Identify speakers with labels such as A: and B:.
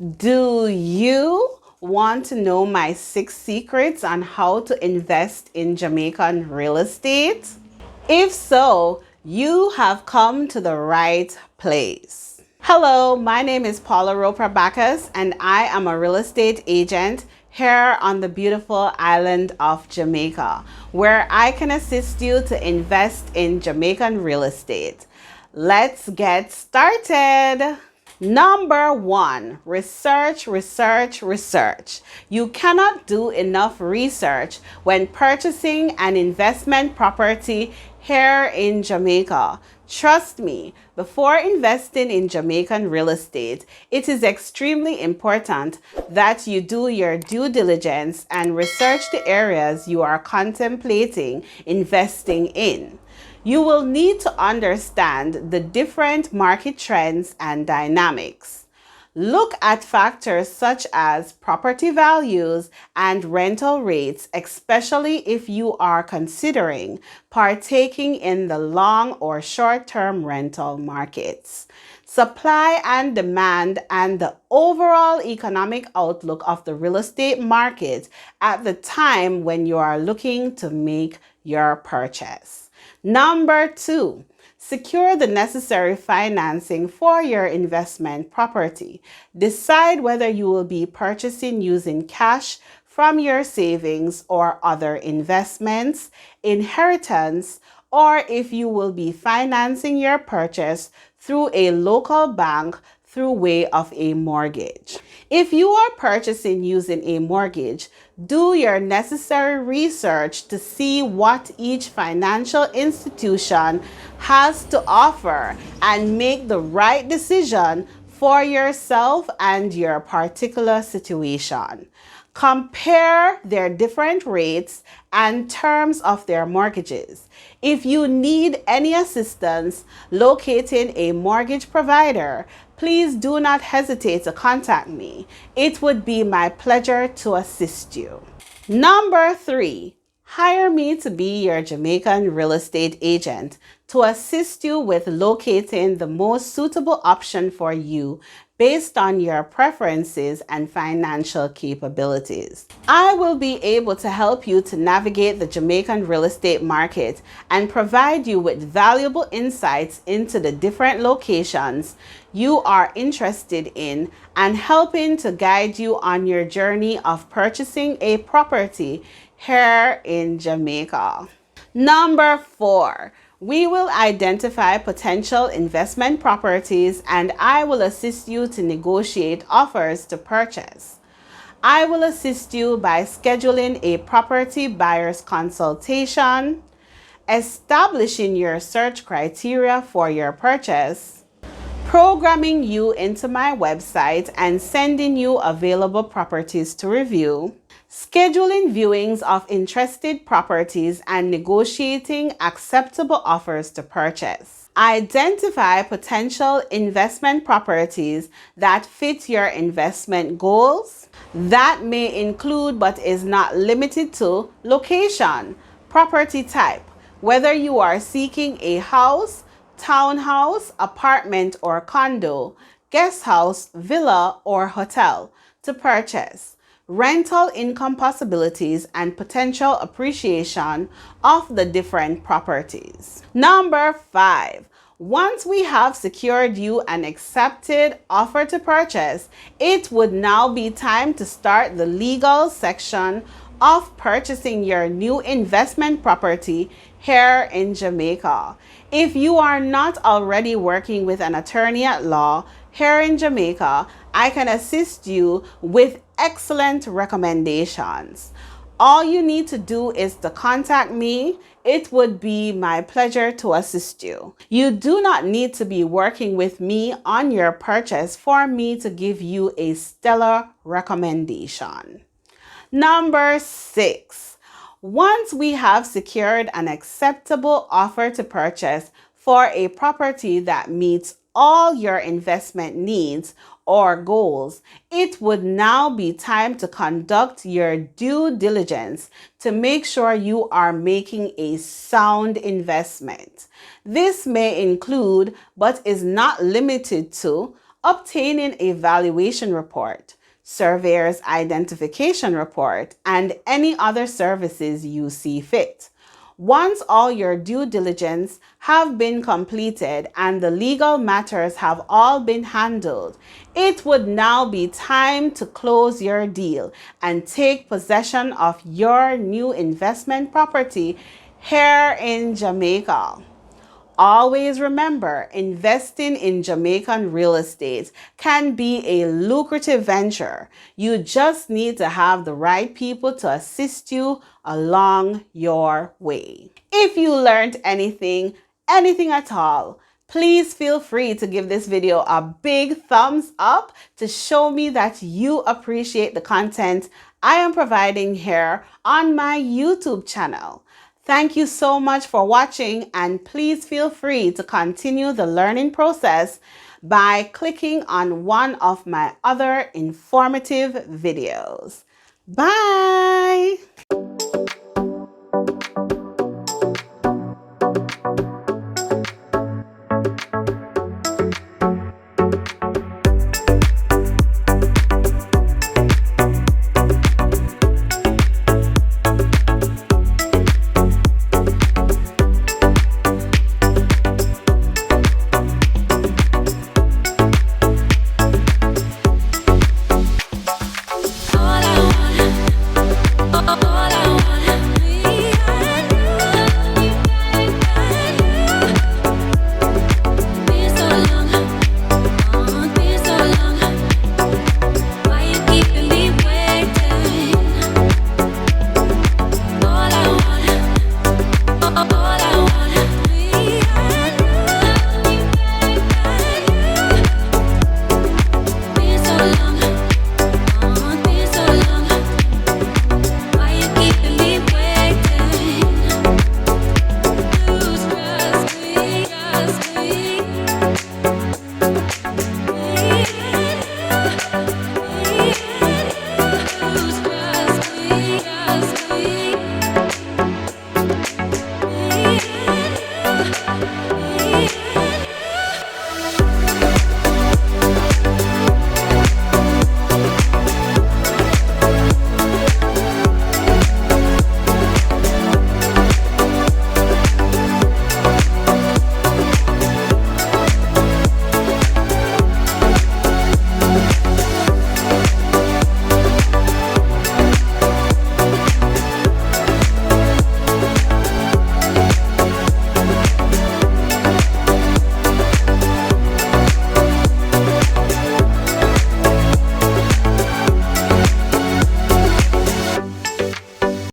A: Do you want to know my 6 secrets on how to invest in Jamaican real estate? If so, you have come to the right place. Hello, my name is Paula Bacchas, and I am a real estate agent here on the beautiful island of Jamaica, where I can assist you to invest in Jamaican real estate. Let's get started. Number 1, research. You cannot do enough research when purchasing an investment property here in Jamaica. Trust me, before investing in Jamaican real estate, it is extremely important that you do your due diligence and research the areas you are contemplating investing in. You will need to understand the different market trends and dynamics. Look at factors such as property values and rental rates, especially if you are considering partaking in the long or short-term rental markets. Supply and demand and the overall economic outlook of the real estate market at the time when you are looking to make your purchase. Number 2, secure the necessary financing for your investment property. Decide whether you will be purchasing using cash from your savings or other investments, inheritance, or if you will be financing your purchase through a local bank through way of a mortgage. If you are purchasing using a mortgage, do your necessary research to see what each financial institution has to offer and make the right decision for yourself and your particular situation. Compare their different rates and terms of their mortgages. If you need any assistance locating a mortgage provider, please do not hesitate to contact me. It would be my pleasure to assist you. Number 3, hire me to be your Jamaican real estate agent to assist you with locating the most suitable option for you based on your preferences and financial capabilities. I will be able to help you to navigate the Jamaican real estate market and provide you with valuable insights into the different locations you are interested in and helping to guide you on your journey of purchasing a property here in Jamaica. Number 4, we will identify potential investment properties and I will assist you to negotiate offers to purchase. I will assist you by scheduling a property buyer's consultation, establishing your search criteria for your purchase, programming you into my website and sending you available properties to review, scheduling viewings of interested properties and negotiating acceptable offers to purchase. Identify potential investment properties that fit your investment goals. That may include but is not limited to location, property type, whether you are seeking a house, townhouse, apartment or condo, guest house, villa or hotel to purchase, rental income possibilities and potential appreciation of the different properties. Number 5, once we have secured you an accepted offer to purchase, it would now be time to start the legal section of purchasing your new investment property here in Jamaica. If you are not already working with an attorney at law here in Jamaica, I can assist you with excellent recommendations. All you need to do is to contact me. It would be my pleasure to assist you. You do not need to be working with me on your purchase for me to give you a stellar recommendation. Number 6, once we have secured an acceptable offer to purchase for a property that meets all your investment needs or goals, it would now be time to conduct your due diligence to make sure you are making a sound investment. This may include, but is not limited to, obtaining a valuation report, surveyor's identification report, and any other services you see fit. Once all your due diligence have been completed and the legal matters have all been handled, it would now be time to close your deal and take possession of your new investment property here in Jamaica. Always remember, investing in Jamaican real estate can be a lucrative venture. You just need to have the right people to assist you along your way. If you learned anything at all, please feel free to give this video a big thumbs up to show me that you appreciate the content I am providing here on my YouTube channel. Thank you so much for watching, and please feel free to continue the learning process by clicking on one of my other informative videos. Bye!